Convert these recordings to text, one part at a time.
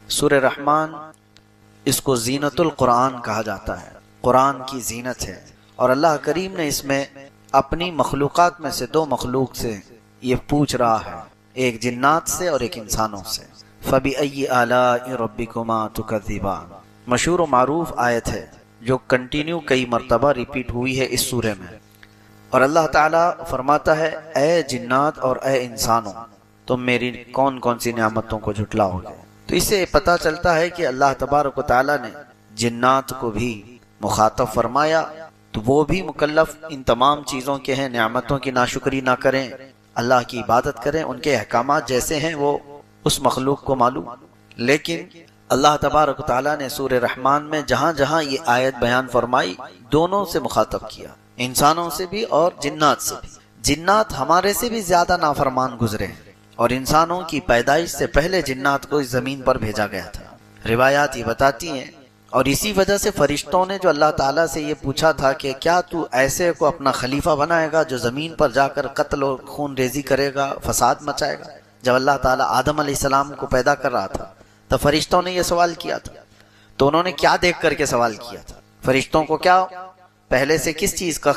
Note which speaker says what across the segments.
Speaker 1: سورہ رحمان اس کو زینت القرآن کہا جاتا ہے، قرآن کی زینت ہے، اور اللہ کریم نے اس میں اپنی مخلوقات میں سے دو مخلوق سے یہ پوچھ رہا ہے، ایک جنات سے اور ایک انسانوں سے۔ فَبِأَيِّ آلَاءِ رَبِّكُمَا تُكَذِّبَانِ، مشہور و معروف آیت ہے جو کنٹینیو کئی مرتبہ ریپیٹ ہوئی ہے اس سورے میں، اور اللہ تعالیٰ فرماتا ہے اے جنات اور اے انسانوں، تم میری کون کون سی نعمتوں کو جھٹلاؤ گے۔ تو اس سے پتہ چلتا ہے کہ اللہ تبارک و تعالیٰ نے جنات کو بھی مخاطب فرمایا، تو وہ بھی مکلف ان تمام چیزوں کے ہیں، نعمتوں کی ناشکری نہ کریں، اللہ کی عبادت کریں، ان کے احکامات جیسے ہیں وہ اس مخلوق کو معلوم۔ لیکن اللہ تبارک و تعالیٰ نے سورہ رحمان میں جہاں جہاں یہ آیت بیان فرمائی دونوں سے مخاطب کیا، انسانوں سے بھی اور جنات سے بھی۔ جنات ہمارے سے بھی زیادہ نافرمان گزرے ہیں، اور انسانوں کی پیدائش سے پہلے جنات کو اس زمین پر بھیجا گیا تھا، روایات یہ بتاتی ہیں۔ اور اسی وجہ سے فرشتوں نے جو اللہ تعالیٰ سے یہ پوچھا تھا کہ کیا تو ایسے کو اپنا خلیفہ بنائے گا جو زمین پر جا کر قتل اور خون ریزی کرے گا، فساد مچائے گا، جب اللہ تعالیٰ آدم علیہ السلام کو پیدا کر رہا تھا تو فرشتوں نے یہ سوال کیا تھا۔ تو انہوں نے کیا دیکھ کر کے سوال کیا تھا؟ فرشتوں کو کیا پہلے سے کس چیز کا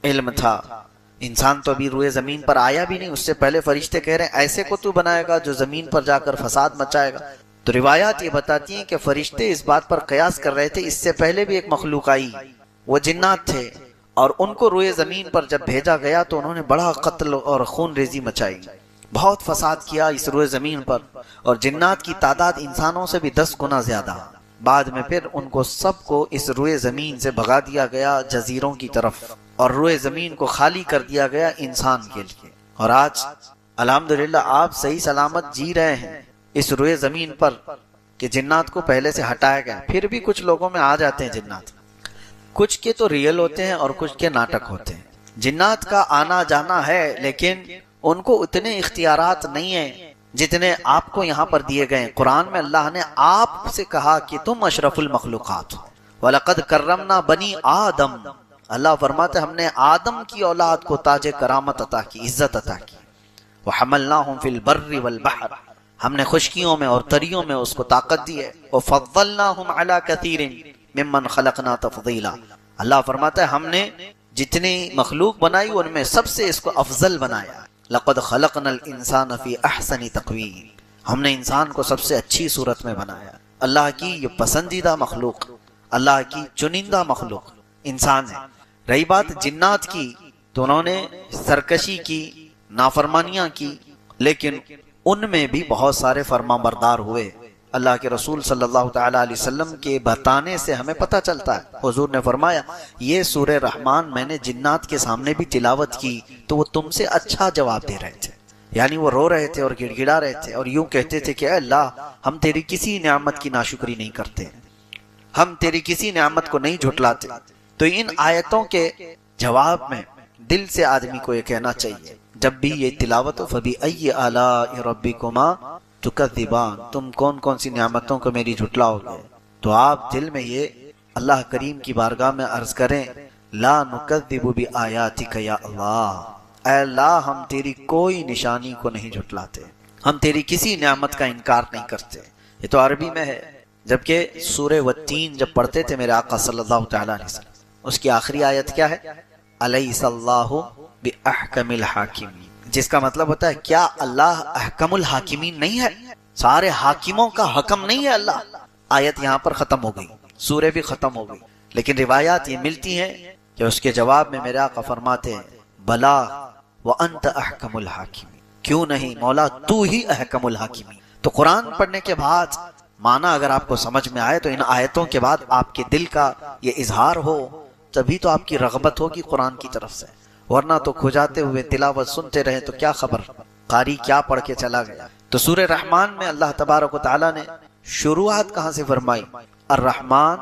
Speaker 1: علم تھا؟ انسان تو ابھی روئے زمین پر آیا بھی نہیں، اس سے پہلے فرشتے کہہ رہے ہیں ایسے کو تو بنائے گا جو زمین پر جا کر فساد مچائے گا۔ تو روایات یہ بتاتی ہیں کہ فرشتے اس بات پر قیاس کر رہے تھے اس سے پہلے بھی ایک مخلوق آئی، وہ جنات تھے، اور ان کو روئے زمین پر جب بھیجا گیا تو انہوں نے بڑا قتل اور خون ریزی مچائی، بہت فساد کیا اس روئے زمین پر، اور جنات کی تعداد انسانوں سے بھی 10 گنا زیادہ۔ بعد میں پھر ان کو سب کو اس روئے زمین سے بھگا دیا گیا جزیروں کی طرف، اور روئے زمین کو خالی کر دیا گیا انسان کے لیے۔ اور آج الحمدللہ آپ صحیح سلامت جی رہے ہیں اس روئے زمین پر کہ جنات کو پہلے سے ہٹایا گیا۔ پھر بھی کچھ لوگوں میں آ جاتے ہیں جنات، کچھ کے تو ریئل ہوتے ہیں اور کچھ کے ناٹک ہوتے ہیں۔ جنات کا آنا جانا ہے لیکن ان کو اتنے اختیارات نہیں ہیں جتنے آپ کو یہاں پر دیے گئے ہیں۔ قرآن میں اللہ نے آپ سے کہا کہ تم اشرف المخلوقات ہو، وَلَقَدْ كَرَّمْنَا بَنِي آدم، اللہ فرماتے ہم نے آدم کی اولاد کو تاج کرامت عطا کی، عزت عطا کی۔ وَحَمَلْنَاهُمْ فِي الْبَرِّ وَالْبَحْرِ، ہم نے خشکیوں میں اور تریوں میں اس کو طاقت دی ہے۔ وَفَضَّلْنَاهُمْ عَلَى كَثِيرٍ مِّمَّنْ خَلَقْنَا تَفْضِيلًا، اللہ فرماتا ہے ہم نے جتنی مخلوق بنائی ان میں سب سے اس کو افضل بنایا۔ لَقَدْ خَلَقْنَا الْإِنسَانَ فِي أَحْسَنِ تَقْوِيمٍ، ہم نے انسان کو سب سے اچھی صورت میں بنایا۔ اللہ کی یہ پسندیدہ مخلوق، اللہ کی چنندہ مخلوق انسان ہے۔ رہی بات جنات کی تو انہوں نے سرکشی کی، نافرمانیاں کی، لیکن ان میں بھی بہت سارے فرما بردار ہوئے۔ اللہ کے رسول صلی اللہ تعالیٰ علیہ وسلم کے بتانے سے ہمیں پتہ چلتا ہے، حضور نے فرمایا یہ سورہ رحمان میں نے جنات کے سامنے بھی تلاوت کی تو وہ تم سے اچھا جواب دے رہے تھے، یعنی وہ رو رہے تھے اور گڑ گڑا رہے تھے اور یوں کہتے تھے کہ اے اللہ ہم تیری کسی نعمت کی ناشکری نہیں کرتے، ہم تیری کسی نعمت کو نہیں جھٹلاتے۔ تو ان آیتوں کے جواب میں دل سے آدمی کو یہ کہنا چاہیے جب بھی یہ تلاوت ہو فَبِأَيِّ آلَاءِ رَبِّكُمَا تُكَذِّبَانِ، تم کون کون سی نعمتوں کو میری جھٹلاؤ گے، تو آپ دل میں یہ اللہ کریم کی بارگاہ میں عرض کریں لا نُكَذِّبُ بِآيَاتِكَ یا اللہ، اے اللہ ہم تیری کوئی نشانی کو نہیں جھٹلاتے، ہم تیری کسی نعمت کا انکار نہیں کرتے۔ یہ تو عربی میں ہے، جبکہ سورہ والتین جب پڑھتے تھے میرے آقا صلی اللہ تعالیٰ علیہ وسلم، اس کی آخری آیت کیا ہے؟ الیس اللہ بأحکم الحاکمین، جس کا مطلب ہوتا ہے کیا اللہ احکم الحاکمین نہیں ہے، سارے حاکموں کا حکم نہیں ہے اللہ۔ آیت یہاں پر ختم ہو گئی، سورہ بھی ختم ہو گئی، لیکن روایات یہ ملتی ہیں کہ اس کے جواب میں میرے آقا فرماتے ہیں بلا وانت احکم الحاکمین، کیوں نہیں مولا تو ہی احکم الحاکمین۔ تو قرآن پڑھنے کے بعد معنی اگر آپ کو سمجھ میں آئے تو ان آیتوں کے بعد آپ کے دل کا یہ اظہار ہو تبھی تو آپ کی رغبت ہوگی قرآن کی طرف سے، ورنہ تو کھجاتے ہوئے تلاوت سنتے رہے تو کیا خبر قاری کیا پڑھ کے چلا گیا۔ تو سورہ رحمان میں اللہ تبارک و تعالیٰ نے شروعات کہاں سے فرمائی؟ الرحمن،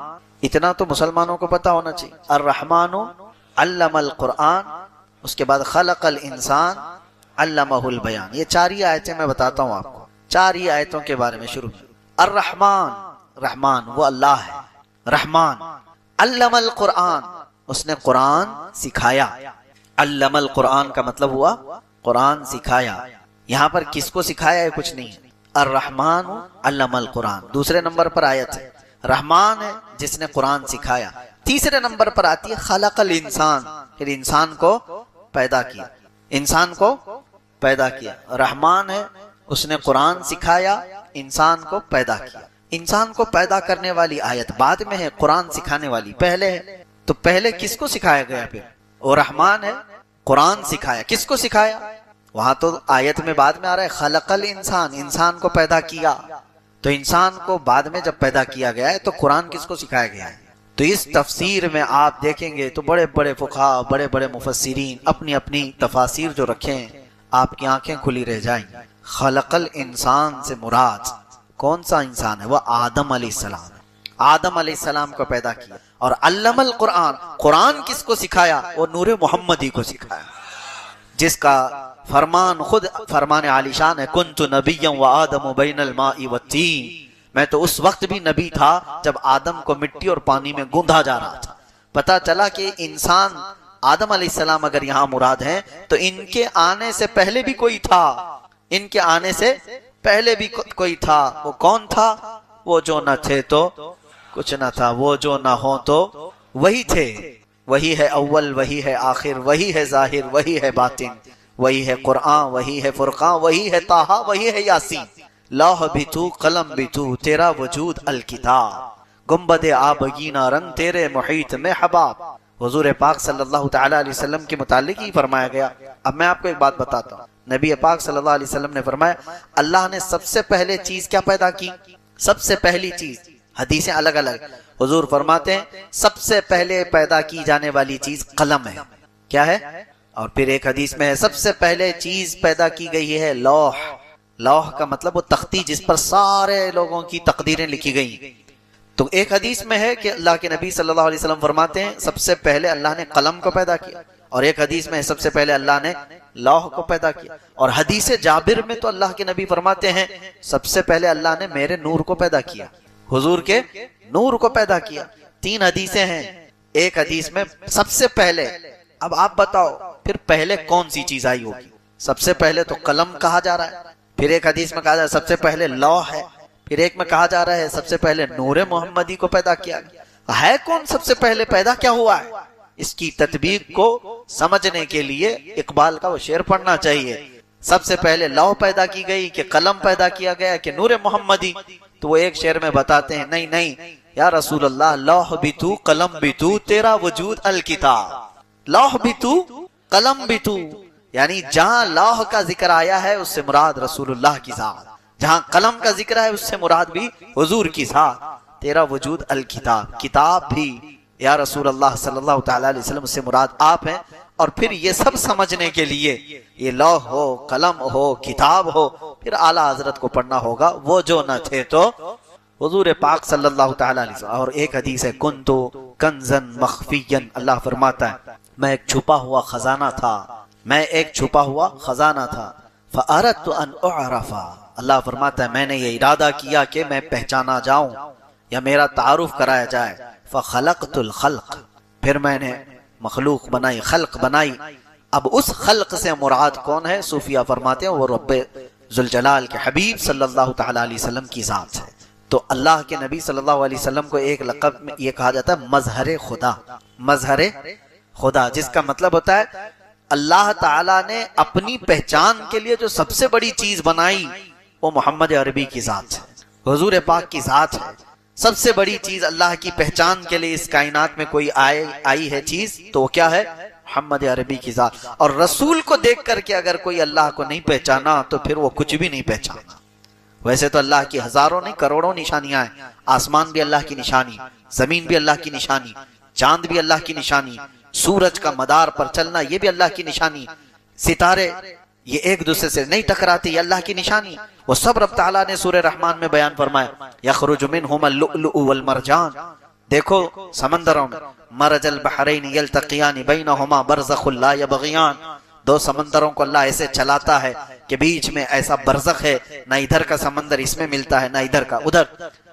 Speaker 1: اتنا تو مسلمانوں کو پتا ہونا چاہیے، الرحمن علم القرآن، اس کے بعد خلق الانسان علمہ البیان۔ یہ 4 ہی آیتیں میں بتاتا ہوں آپ کو، 4 ہی آیتوں کے بارے میں شروع۔ الرحمن، رحمان وہ اللہ ہے، رحمان علم القرآن، اس نے قرآن سکھایا۔ علم القرآن کا مطلب ہوا قرآن سکھایا۔ یہاں پر کس کو سکھایا ہے کچھ نہیں، الرحمن علم القرآن، دوسرے نمبر پر آیت ہے رحمان ہے جس نے قرآن سکھایا، تیسرے نمبر پر آتی ہے خلق الانسان، پھر انسان کو پیدا کیا، انسان کو پیدا کیا، رحمان ہے اس نے قرآن سکھایا، انسان کو پیدا کیا۔ انسان کو پیدا کرنے والی آیت بعد میں ہے، قرآن سکھانے والی پہلے ہے، تو پہلے کس کو سکھایا گیا؟ پھر وہ رحمان ہے، قرآن سکھایا، کس کو سکھایا؟ وہاں تو آیت میں بعد میں آ رہا ہے خلق الانسان، انسان کو پیدا کیا، تو انسان کو بعد میں جب پیدا کیا گیا ہے تو قرآن کس کو سکھایا گیا ہے؟ تو اس تفسیر میں آپ دیکھیں گے تو بڑے بڑے فقہا، بڑے بڑے مفسرین اپنی اپنی تفاسیر جو رکھے ہیں، آپ کی آنکھیں کھلی رہ جائیں۔ خلق الانسان سے مراد کون سا انسان ہے؟ وہ آدم علیہ السلام، آدم علیہ السلام کو پیدا کیا۔ اور علم القرآن، قرآن کس کو سکھایا؟ وہ نور محمدی کو سکھایا، جس کا فرمان خود فرمان عالی شان ہے کنت نبیا وآدم بین الماء والتین، میں تو اس وقت بھی نبی تھا جب آدم کو مٹی اور پانی میں گوندھا جا رہا تھا۔ پتا چلا کہ انسان آدم علیہ السلام اگر یہاں مراد ہیں تو ان کے آنے سے پہلے بھی کوئی تھا، ان کے آنے سے پہلے بھی کوئی تھا۔ وہ کون تھا؟ وہ جو نہ تھے تو کچھ نہ تھا، وہ جو نہ ہو تو وہی تھے، وہی ہے اول، وہی ہے آخر، وہی ہے ظاہر، وہی ہے باطن، وہی ہے قرآن، وہی ہے فرقان، وہی ہے طٰہٰ، وہی ہے یاسین۔ لوح بھی تو، قلم بھی تو، تیرا وجود الکتاب، گنبد آبگینہ رنگ تیرے محیط میں حباب۔ حضور پاک صلی اللہ تعالی علیہ وسلم کے متعلق ہی فرمایا گیا۔ اب میں آپ کو ایک بات بتاتا ہوں، نبی پاک صلی اللہ علیہ وسلم نے فرمایا اللہ نے سب سے پہلے چیز کیا پیدا کی؟ سب سے پہلی چیز، حدیثیں الگ الگ، حضور فرماتے ہیں سب سے پہلے پیدا کی جانے والی چیز قلم ہے۔ کیا ہے؟ اور پھر ایک حدیث میں ہے سب سے پہلے چیز پیدا کی گئی ہے لوح۔ لوح کا مطلب وہ تختی جس پر سارے لوگوں کی تقدیریں لکھی گئی۔ تو ایک حدیث میں ہے کہ اللہ کے نبی صلی اللہ علیہ وسلم فرماتے ہیں سب سے پہلے اللہ نے قلم کو پیدا کیا، اور ایک حدیث میں ہے سب سے پہلے اللہ نے لوح کو پیدا کیا، اور حدیث جابر میں تو اللہ کے نبی فرماتے ہیں سب سے پہلے اللہ نے میرے نور کو پیدا کیا، حضور کے نور کو پیدا کیا۔ تین حدیثیں ہیں، ایک حدیث میں سب سے پہلے، اب آپ بتاؤ پھر پہلے کون سی چیز آئی ہوگی؟ سب سے پہلے تو قلم کہا جا رہا ہے، پھر ایک حدیث میں کہا جا رہا ہے سب سے پہلے لوح ہے، پھر ایک میں کہا جا رہا ہے سب سے پہلے نور محمدی کو پیدا کیا گیا۔ ہے کون سب سے پہلے پیدا کیا ہوا ہے؟ اس کی تطبیق کو سمجھنے کے لیے اقبال کا وہ شعر پڑھنا چاہیے، سب سے پہلے لوح پیدا کی گئی کہ قلم پیدا کیا گیا کہ نور محمدی؟ تو وہ ایک شعر میں بتاتے ہیں نہیں نہیں یا رسول اللہ، لوح بھی تو، قلم بھی تو، تیرا وجود الکتاب۔ لوح بھی تو، قلم بھی تو، یعنی جہاں لوح کا ذکر آیا ہے اس سے مراد رسول اللہ کی ذات، جہاں قلم کا ذکر ہے اس سے مراد بھی حضور کی ذات۔ تیرا وجود الکتاب، کتاب بھی یا رسول اللہ صلی اللہ تعالی علیہ وسلم سے مراد آپ ہیں۔ اور پھر یہ سب سمجھنے کے لیے یہ لوح ہو، قلم ہو، کتاب ہو، پھر اعلیٰ حضرت کو پڑھنا ہوگا وہ جو نہ تھے تو حضور پاک صلی اللہ تعالی علیہ وسلم۔ اور ایک حدیث ہے کنتو کنزن مخفیا، اللہ فرماتا ہے میں ایک چھپا ہوا خزانہ تھا، میں ایک چھپا ہوا خزانہ تھا، فأردت ان اعرف، اللہ فرماتا ہے میں نے یہ ارادہ کیا کہ میں پہچانا جاؤں یا میرا تعارف کرایا جائے، فخلقت الخلق، پھر میں نے مخلوق بنائی، خلق بنائی۔ اب اس خلق سے مراد کون ہے؟ صوفیہ فرماتے ہیں وہ رب ذوالجلال کے حبیب صلی اللہ تعالی علیہ وسلم کی ذات ہے۔ تو اللہ کے نبی صلی اللہ علیہ وسلم کو ایک لقب میں یہ کہا جاتا ہے مظہر خدا، مظہر خدا، جس کا مطلب ہوتا ہے اللہ تعالیٰ نے اپنی پہچان کے لیے جو سب سے بڑی چیز بنائی وہ محمد عربی کی ذات ہے، حضور پاک کی ذات ہے۔ سب سے بڑی چیز اللہ کی پہچان کے لیے اس کائنات میں کوئی آئی ہے چیز تو وہ کیا ہے؟ محمد عربی کی ذات۔ اور رسول کو دیکھ کر کے اگر کوئی اللہ کو نہیں پہچانا تو پھر وہ کچھ بھی نہیں پہچانا۔ ویسے تو اللہ کی ہزاروں نہیں کروڑوں نشانیاں ہیں، آسمان بھی اللہ کی نشانی، زمین بھی اللہ کی نشانی، چاند بھی اللہ کی نشانی، سورج کا مدار پر چلنا یہ بھی اللہ کی نشانی، ستارے یہ ایک دوسرے سے نہیں ٹکراتے یہ اللہ کی نشانی، وہ سب رب تعالیٰ نے سورہ رحمان میں بیان فرمایا یخرج منہما اللؤلؤ والمرجان، دیکھو سمندروں میں مرج البحرین یلتقیان بینہما برزخ لا یبغیان، دو سمندروں کو اللہ ایسے چلاتا ہے کہ بیچ میں ایسا برزخ ہے، نہ ادھر کا سمندر اس میں ملتا ہے نہ ادھر کا ادھر،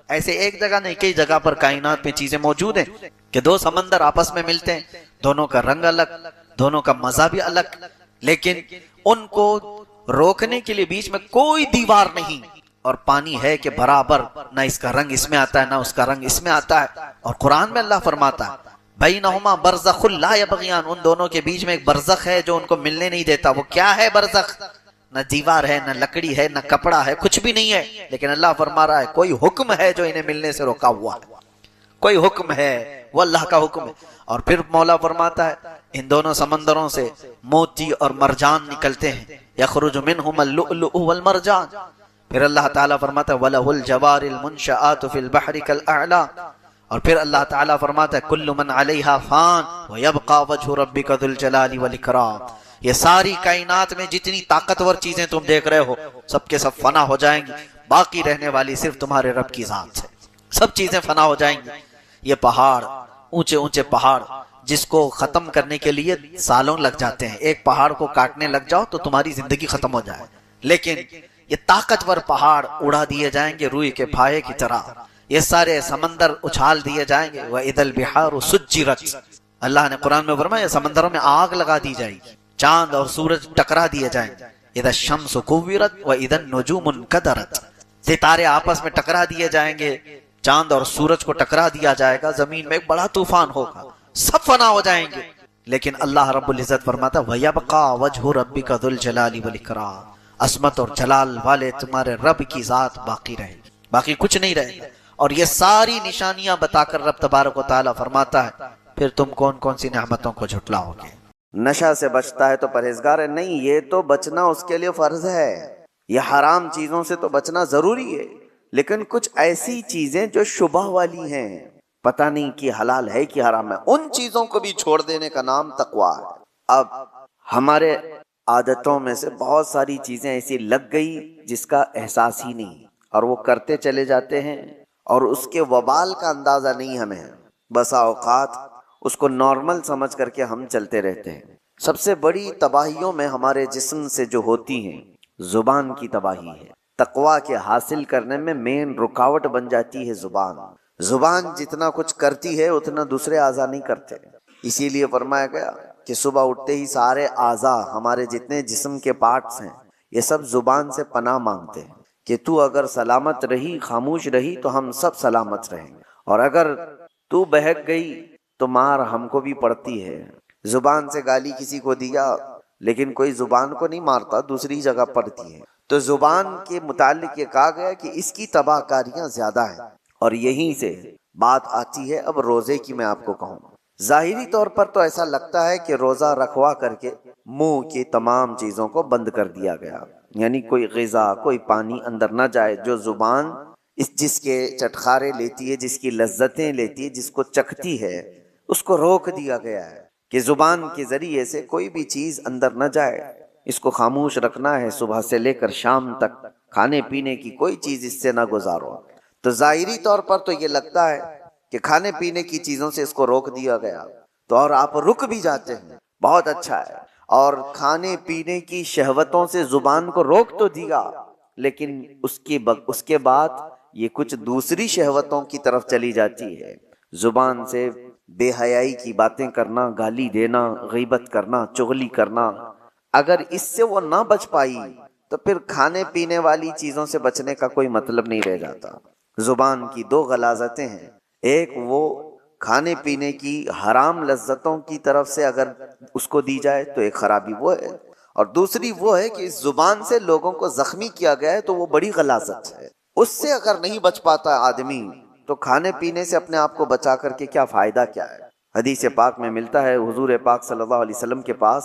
Speaker 1: ایسے ایک جگہ نہیں کئی جگہ پر کائنات میں چیزیں موجود ہیں کہ دو سمندر آپس میں ملتے ہیں، دونوں کا رنگ الگ، دونوں کا مزہ بھی الگ، لیکن ان کو روکنے کے لیے بیچ میں کوئی دیوار نہیں، اور پانی ہے کہ برابر، نہ اس کا رنگ اس میں آتا ہے نہ اس کا رنگ اس میں آتا ہے. اور قرآن میں اللہ فرماتا ہے بینہما برزخ لا یبغیان، ان دونوں کے بیچ میں ایک برزخ ہے جو ان کو ملنے نہیں دیتا. وہ کیا ہے برزخ؟ نہ دیوار ہے، نہ لکڑی ہے، نہ کپڑا ہے، کچھ بھی نہیں ہے. لیکن اللہ فرما رہا ہے کوئی حکم ہے جو انہیں ملنے سے روکا ہوا ہے، کوئی حکم ہے، وہ اللہ کا حکم ہے. اور پھر مولا فرماتا ہے ان دونوں سمندروں سے موتی اور مرجان نکلتے ہیں، یخرج منہم اللؤلؤ والمرجان. پھر اللہ تعالیٰ فرماتا ہے وَلَهُ الْجَوَارِ الْمُنْشَآتُ فِي الْبَحْرِ كَالْأَعْلَامِ. اور پھر اللہ تعالیٰ فرماتا ہے کل من علیہا فان وَيَبْقَى وَجْهُ رَبِّكَ ذُو الْجَلَالِ وَالْإِكْرَامِ. یہ ساری کائنات میں جتنی طاقتور چیزیں تم دیکھ رہے ہو سب کے سب فنا ہو جائیں گی، باقی رہنے والی صرف تمہارے رب کی ذات ہے. سب چیزیں فنا ہو جائیں گی. یہ پہاڑ، اونچے اونچے پہاڑ جس کو ختم کرنے کے لیے سالوں لگ جاتے ہیں، ایک پہاڑ کو کاٹنے لگ جاؤ تو تمہاری زندگی ختم ہو جائے، لیکن یہ طاقتور پہاڑ اڑا دیے جائیں گے روئی کے پھائے کی طرح. یہ سارے سمندر اچھال دیے جائیں گے. وَإِذَا الْبِحَارُ سُجِّرَتْ، اللہ نے قرآن میں فرمایا سمندروں میں آگ لگا دی جائے گی، چاند اور سورج ٹکرا دیے جائیں گے. اِذَا الشَّمْسُ كُوِّرَتْ وَإِذَا النُّجُومُ انْكَدَرَتْ، ستارے آپس میں ٹکرا دیے جائیں گے، چاند اور سورج کو ٹکرا دیا جائے گا، زمین میں ایک بڑا طوفان ہوگا، سب فنا ہو جائیں گے. لیکن اللہ رب العزت فرماتا وَيَبْقَى وَجْهُ رَبِّكَ ذُو الْجَلَالِ وَالْإِكْرَامِ، عظمت اور جلال والے تمہارے رب کی ذات باقی رہے گی، باقی کچھ نہیں رہے گا. اور یہ ساری نشانیاں بتا کر رب تبارک و تعالیٰ فرماتا ہے پھر تم کون کون سی نعمتوں کو جھٹلاؤ گے. نشہ سے بچتا ہے تو پرہیزگار ہے؟ نہیں، یہ تو بچنا اس کے لیے فرض ہے. یہ حرام چیزوں سے تو بچنا ضروری ہے، لیکن کچھ ایسی چیزیں جو شبہ والی ہیں، پتہ نہیں کہ حلال ہے کہ حرام ہے، ان چیزوں کو بھی چھوڑ دینے کا نام تقویٰ ہے. اب ہمارے عادتوں میں سے بہت ساری چیزیں ایسی لگ گئی جس کا احساس ہی نہیں، اور وہ کرتے چلے جاتے ہیں اور اس کے وبال کا اندازہ نہیں ہمیں. بسا اوقات اس کو نارمل سمجھ کر کے ہم چلتے رہتے ہیں. سب سے بڑی تباہیوں میں ہمارے جسم سے جو ہوتی ہیں زبان کی تباہی ہے. تقویٰ کے حاصل کرنے میں مین رکاوٹ بن جاتی ہے زبان. زبان جتنا کچھ کرتی ہے اتنا دوسرے اعضاء نہیں کرتے. اسی لیے فرمایا گیا کہ صبح اٹھتے ہی سارے اعضاء، ہمارے جتنے جسم کے پارٹس ہیں، یہ سب زبان سے پناہ مانگتے ہیں کہ تو اگر سلامت رہی، خاموش رہی تو ہم سب سلامت رہیں گے، اور اگر تو بہک گئی تو مار ہم کو بھی پڑتی ہے. زبان سے گالی کسی کو دیا لیکن کوئی زبان کو نہیں مارتا، دوسری جگہ پڑتی ہے. تو زبان کے متعلق یہ کہا گیا کہ اس کی تباہ کاریاں زیادہ ہیں. اور یہیں سے بات آتی ہے اب روزے کی. میں آپ کو کہوں ظاہری طور پر تو ایسا لگتا ہے کہ روزہ رکھوا کر کے منہ کی تمام چیزوں کو بند کر دیا گیا، یعنی کوئی غذا، کوئی پانی اندر نہ جائے. جو زبان جس کے چٹخارے لیتی ہے، جس کی لذتیں لیتی ہے، جس کو چکھتی ہے، اس کو روک دیا گیا ہے کہ زبان کے ذریعے سے کوئی بھی چیز اندر نہ جائے. اس کو خاموش رکھنا ہے، صبح سے لے کر شام تک کھانے پینے کی کوئی چیز اس سے نہ گزارو. تو ظاہری طور پر تو یہ لگتا ہے کہ کھانے پینے کی چیزوں سے اس کو روک دیا گیا، تو اور آپ رک بھی جاتے ہیں، بہت اچھا ہے. اور کھانے پینے کی شہوتوں سے زبان کو روک تو دیا، لیکن اس کے بعد یہ کچھ دوسری شہوتوں کی طرف چلی جاتی ہے. زبان سے بے حیائی کی باتیں کرنا، گالی دینا، غیبت کرنا، چغلی کرنا. اگر اس سے وہ نہ بچ پائی تو پھر کھانے پینے والی چیزوں سے بچنے کا کوئی مطلب نہیں رہ جاتا. زبان کی دو غلاظتیں ہیں، ایک وہ کھانے پینے کی حرام لذتوں کی طرف سے اگر اس کو دی جائے تو ایک خرابی وہ ہے، اور دوسری وہ ہے کہ اس زبان سے لوگوں کو زخمی کیا گیا ہے تو وہ بڑی غلاظت ہے. اس سے اگر نہیں بچ پاتا آدمی تو کھانے پینے سے اپنے آپ کو بچا کر کے کیا فائدہ کیا ہے. حدیث پاک میں ملتا ہے حضور پاک صلی اللہ علیہ وسلم کے پاس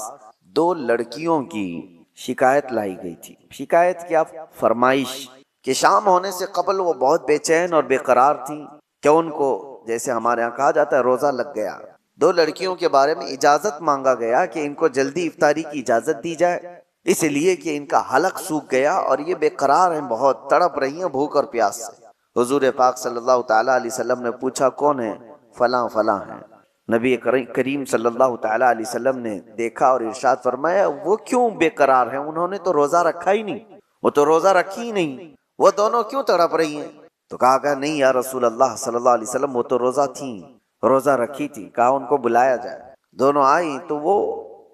Speaker 1: دو لڑکیوں کی شکایت لائی گئی تھی. شکایت کیا؟ فرمائش کہ شام ہونے سے قبل وہ بہت بے چین اور بے قرار تھیں کہ ان کو جیسے ہمارے یہاں کہا جاتا ہے روزہ لگ گیا. دو لڑکیوں کے بارے میں اجازت مانگا گیا کہ ان کو جلدی افطاری کی اجازت دی جائے، اس لیے کہ ان کا حلق سوکھ گیا اور یہ بے قرار ہیں، بہت تڑپ رہی ہیں بھوک اور پیاس سے. حضور پاک صلی اللہ تعالیٰ علیہ وسلم نے پوچھا کون ہے؟ فلاں فلاں ہیں. نبی کریم صلی اللہ تعالیٰ علیہ وسلم نے دیکھا اور ارشاد فرمایا وہ کیوں بے قرار ہیں؟ انہوں نے تو روزہ رکھا ہی نہیں، وہ تو روزہ رکھی ہی نہیں، وہ دونوں کیوں تڑپ رہی ہیں؟ تو کہا کہ نہیں یا رسول اللہ صلی اللہ علیہ وسلم، وہ تو روزہ تھیں، روزہ رکھی تھی. کہا ان کو بلایا جائے. دونوں آئی تو وہ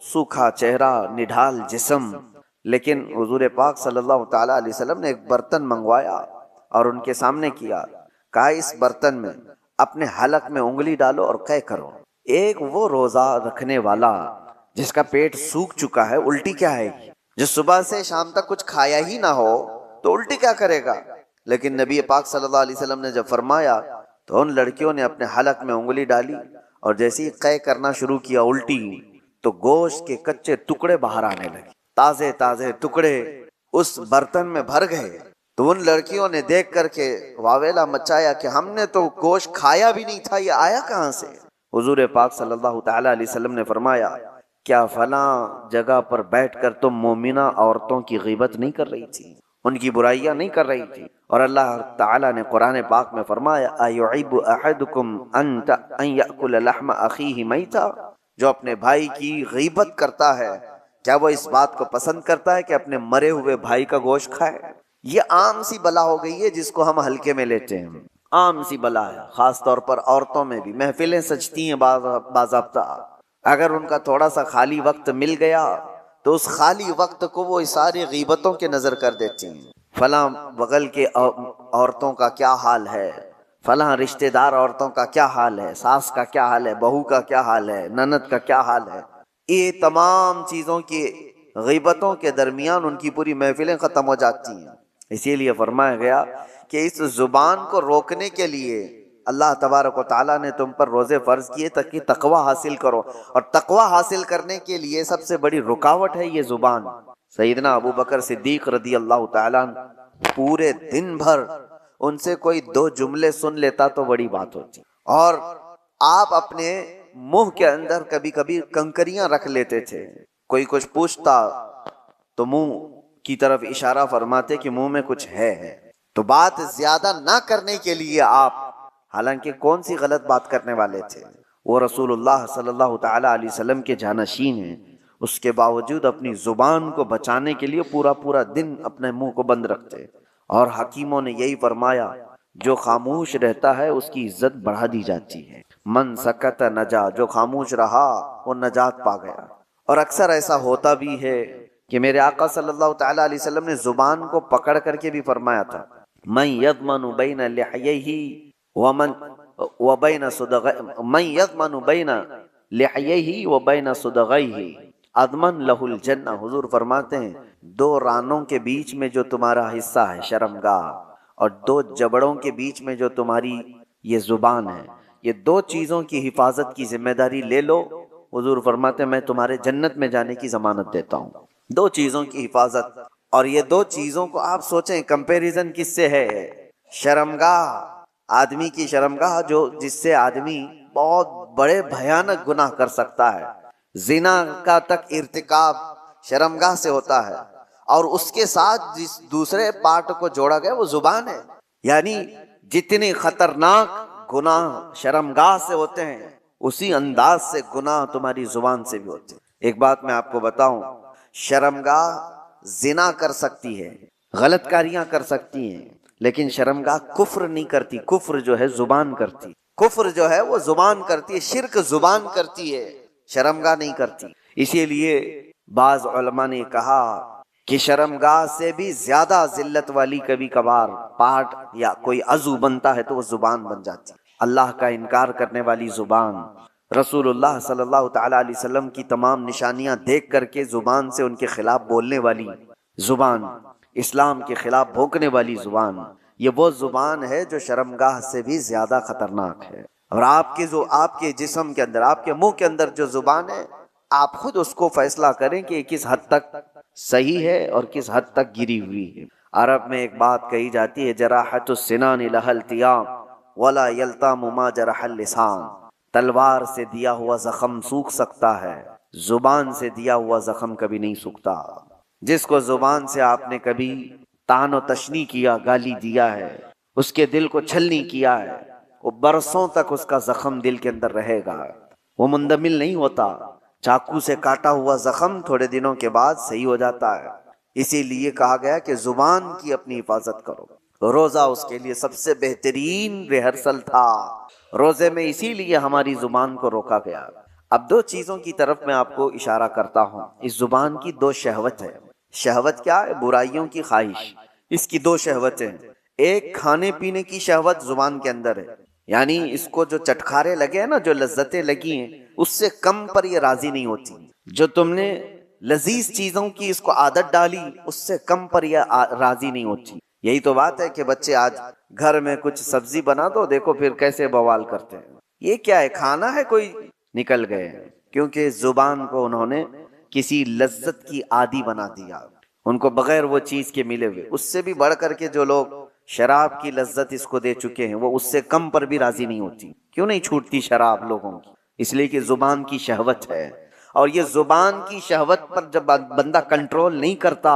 Speaker 1: سوکھا چہرہ، نڈھال جسم، لیکن حضور پاک صلی اللہ تعالی علیہ وسلم نے ایک برتن منگوایا اور ان کے سامنے کیا، کہا اس برتن میں اپنے حلق میں انگلی ڈالو اور قے کرو۔ ایک وہ روزہ رکھنے والا جس کا پیٹ سوکھ چکا ہے، الٹی کیا ہے، جو صبح سے شام تک کچھ کھایا ہی نہ ہو تو الٹی کیا کرے گا؟ لیکن نبی پاک صلی اللہ علیہ وسلم نے جب فرمایا تو ان لڑکیوں نے اپنے حلق میں انگلی ڈالی اور جیسے ہی قے کرنا شروع کیا الٹی، تو گوشت کے کچے ٹکڑے باہر آنے لگے، تازے تازے ٹکڑے اس برتن میں بھر گئے۔ تو ان لڑکیوں نے دیکھ کر کے واویلا مچایا کہ ہم نے تو گوشت کھایا بھی نہیں تھا، یہ آیا کہاں سے؟ حضور پاک صلی اللہ تعالی علیہ وسلم نے فرمایا، کیا فلاں جگہ پر بیٹھ کر تم مومنہ عورتوں کی غیبت نہیں کر رہی تھی، ان کی برائیاں نہیں کر رہی تھی؟ اور اللہ تعالیٰ نے قرآن پاک میں فرمایا، ایعب احدکم ان یأکل لحم اخیہ میتا، جو اپنے بھائی کی غیبت کرتا ہے کیا وہ اس بات کو پسند کرتا ہے کہ اپنے مرے ہوئے بھائی کا گوشت کھائے؟ یہ عام سی بلا ہو گئی ہے جس کو ہم ہلکے میں لیتے ہیں، عام سی بلا ہے، خاص طور پر عورتوں میں بھی۔ محفلیں سجتی ہیں باضابطہ، اگر ان کا تھوڑا سا خالی وقت مل گیا تو اس خالی وقت کو وہ ساری غیبتوں کے نظر کر دیتی ہیں، فلاں بغل کے عورتوں کا کیا حال ہے، فلاں رشتہ دار عورتوں کا کیا حال ہے، ساس کا کیا حال ہے، بہو کا کیا حال ہے، نند کا کیا حال ہے۔ یہ تمام چیزوں کی غیبتوں کے درمیان ان کی پوری محفلیں ختم ہو جاتی ہیں۔ اسی لیے فرمایا گیا کہ اس زبان کو روکنے کے لیے اللہ تبارک و تعالیٰ نے تم پر روزے فرض کیے تاکہ تقوی حاصل کرو، اور تقوی حاصل کرنے کے لیے سب سے بڑی رکاوٹ ہے یہ زبان۔ سیدنا ابو بکر صدیق رضی اللہ تعالیٰ پورے دن بھر ان سے کوئی دو جملے سن لیتا تو بڑی بات ہوتی، اور آپ اپنے منہ کے اندر کبھی کبھی کنکریاں رکھ لیتے تھے، کوئی کچھ پوچھتا تو منہ کی طرف اشارہ فرماتے کہ منہ میں کچھ ہے، تو بات زیادہ نہ کرنے کے لیے آپ، حالانکہ کون سی غلط بات کرنے والے تھے، وہ رسول اللہ صلی اللہ تعالی علیہ وسلم کے جانشین ہیں، اس کے باوجود اپنی زبان کو بچانے کے لیے پورا دن اپنے منہ کو بند رکھتے۔ اور حکیموں نے یہی فرمایا، جو خاموش رہتا ہے اس کی عزت بڑھا دی جاتی ہے، من سکت نجا، جو خاموش رہا وہ نجات پا گیا۔ اور اکثر ایسا ہوتا بھی ہے کہ میرے آقا صلی اللہ تعالی علیہ وسلم نے زبان کو پکڑ کر کے بھی فرمایا تھا، من یضمن بین لحییہ من یضمن بین لحییہ وبین صدغیہ اضمن لہ الجنہ۔ حضور فرماتے ہیں دو رانوں کے بیچ میں جو تمہارا حصہ ہے شرمگاہ، اور دو جبڑوں کے بیچ میں جو تمہاری یہ زبان ہے، یہ دو چیزوں کی حفاظت کی ذمہ داری لے لو، حضور فرماتے ہیں میں تمہارے جنت میں جانے کی ضمانت دیتا ہوں۔ دو چیزوں کی حفاظت، اور یہ دو چیزوں کو آپ سوچیں کمپیریزن کس سے ہے؟ شرمگاہ، آدمی کی شرمگاہ جو جس سے آدمی بہت بڑے بھیانک گناہ کر سکتا ہے، زنا کا تک ارتکاب شرمگاہ سے ہوتا ہے، اور اس کے ساتھ جس دوسرے پارٹ کو جوڑا گیا وہ زبان ہے، یعنی جتنے خطرناک گناہ شرمگاہ سے ہوتے ہیں اسی انداز سے گناہ تمہاری زبان سے بھی ہوتے ہیں۔ ایک بات میں آپ کو بتاؤں، شرمگاہ زنا کر سکتی ہے، غلط کاریاں کر سکتی ہیں، لیکن شرمگاہ کفر نہیں کرتی، کفر جو ہے زبان کرتی، کفر جو ہے وہ زبان کرتی ہے، شرک زبان کرتی ہے، شرمگاہ نہیں کرتی۔ اسی لیے بعض علماء نے کہا کہ شرمگاہ سے بھی زیادہ ذلت والی کبھی کبھار پارٹ یا کوئی عضو بنتا ہے تو وہ زبان بن جاتی، اللہ کا انکار کرنے والی زبان، رسول اللہ صلی اللہ تعالی علیہ وسلم کی تمام نشانیاں دیکھ کر کے زبان سے ان کے خلاف بولنے والی زبان، اسلام کے خلاف بھونکنے والی زبان، یہ وہ زبان ہے جو شرمگاہ سے بھی زیادہ خطرناک ہے۔ اور آپ کے جسم کے اندر، آپ کے منہ کے اندر جو زبان ہے، آپ خود اس کو فیصلہ کریں کہ کس حد تک صحیح ہے اور کس حد تک گری ہوئی ہے۔ عرب میں ایک بات کہی جاتی ہے، جراحت السنان لها التیام ولا یلتام ما جرح اللسان، تلوار سے دیا ہوا زخم سوکھ سکتا ہے، زبان سے دیا ہوا زخم کبھی نہیں سوکھتا۔ جس کو زبان سے آپ نے کبھی طعن و تشنیع کیا، گالی دیا ہے، اس کے دل کو چھلنی کیا ہے، وہ برسوں تک اس کا زخم دل کے اندر رہے گا، وہ مندمل نہیں ہوتا۔ چاقو سے کاٹا ہوا زخم تھوڑے دنوں کے بعد صحیح ہو جاتا ہے۔ اسی لیے کہا گیا کہ زبان کی اپنی حفاظت کرو۔ روزہ اس کے لیے سب سے بہترین ریہرسل تھا، روزے میں اسی لیے ہماری زبان کو روکا گیا۔ اب دو چیزوں کی طرف میں آپ کو اشارہ کرتا ہوں، اس زبان کی دو شہوت ہے۔ شہوت کیا ہے؟ برائیوں کی خواہش۔ اس کی دو شہوتیں، ایک کھانے پینے کی شہوت زبان کے اندر ہے، یعنی اس کو جو چٹکارے لگے ہیں نا، جو لذتیں لگی ہیں، اس سے کم پر یہ راضی نہیں ہوتی۔ جو تم نے لذیذ چیزوں کی اس کو عادت ڈالی، اس سے کم پر یہ راضی نہیں ہوتی۔ یہی تو بات ہے کہ بچے آج گھر میں کچھ سبزی بنا دو، دیکھو پھر کیسے بوال کرتے ہیں، یہ کیا ہے؟ کھانا ہے کوئی؟ نکل گئے، کیونکہ زبان کو انہوں نے کسی لذت کی عادی بنا دیا، ان کو بغیر وہ چیز کے ملے ہوئے۔ اس سے بھی بڑھ کر کے جو لوگ شراب کی لذت اس کو دے چکے ہیں، وہ اس سے کم پر بھی راضی نہیں ہوتی۔ کیوں نہیں چھوٹتی شراب لوگوں کی؟ اس لیے کہ زبان کی شہوت ہے، اور یہ زبان کی شہوت پر جب بندہ کنٹرول نہیں کرتا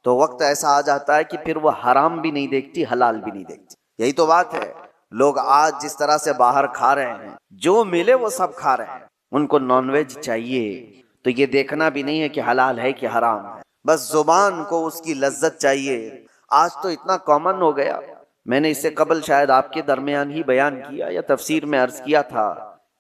Speaker 1: تو وقت ایسا آ جاتا ہے کہ پھر وہ حرام بھی نہیں دیکھتی، حلال بھی نہیں دیکھتی۔ یہی تو بات ہے، لوگ آج جس طرح سے باہر کھا رہے ہیں، جو ملے وہ سب کھا رہے ہیں، ان کو نان ویج چاہیے، تو یہ دیکھنا بھی نہیں ہے کہ حلال ہے کہ حرام ہے، بس زبان کو اس کی لذت چاہیے۔ آج تو اتنا کامن ہو گیا، میں نے اس سے قبل شاید آپ کے درمیان ہی بیان کیا یا تفسیر میں عرض کیا تھا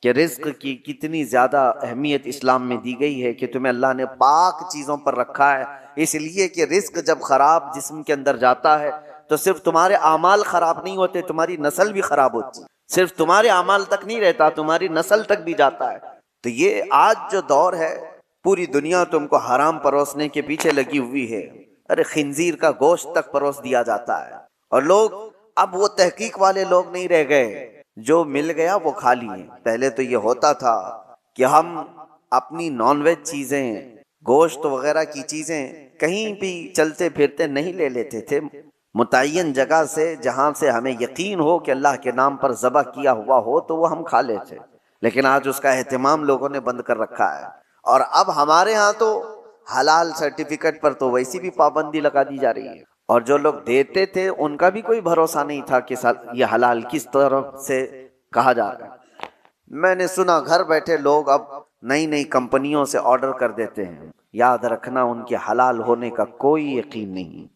Speaker 1: کہ رزق کی کتنی زیادہ اہمیت اسلام میں دی گئی ہے، کہ تمہیں اللہ نے پاک چیزوں پر رکھا ہے، اس لیے کہ رزق جب خراب جسم کے اندر جاتا ہے تو صرف تمہارے اعمال خراب نہیں ہوتے، تمہاری نسل بھی خراب ہوتی، صرف تمہارے اعمال تک نہیں رہتا، تمہاری نسل تک بھی جاتا ہے۔ تو یہ آج جو دور ہے، پوری دنیا تم کو حرام پروسنے کے پیچھے لگی ہوئی ہے، ارے خنزیر کا گوشت تک پروس دیا جاتا ہے، اور لوگ اب وہ تحقیق والے لوگ نہیں رہ گئے، جو مل گیا وہ کھا لیے۔ پہلے تو یہ ہوتا تھا کہ ہم اپنی نان ویج چیزیں، گوشت وغیرہ کی چیزیں کہیں بھی چلتے پھرتے نہیں لے لیتے تھے، متعین جگہ سے جہاں سے ہمیں یقین ہو کہ اللہ کے نام پر ذبح کیا ہوا ہو تو وہ ہم کھا لیتے، لیکن آج اس کا اہتمام لوگوں نے بند کر رکھا ہے۔ اور اب ہمارے ہاں تو حلال سرٹیفکیٹ پر تو ویسی بھی پابندی لگا دی جا رہی ہے، اور جو لوگ دیتے تھے ان کا بھی کوئی بھروسہ نہیں تھا کہ یہ حلال کس طرف سے کہا جا رہا ہے۔ میں نے سنا گھر بیٹھے لوگ اب نئی نئی کمپنیوں سے آرڈر کر دیتے ہیں، یاد رکھنا ان کے حلال ہونے کا کوئی یقین نہیں۔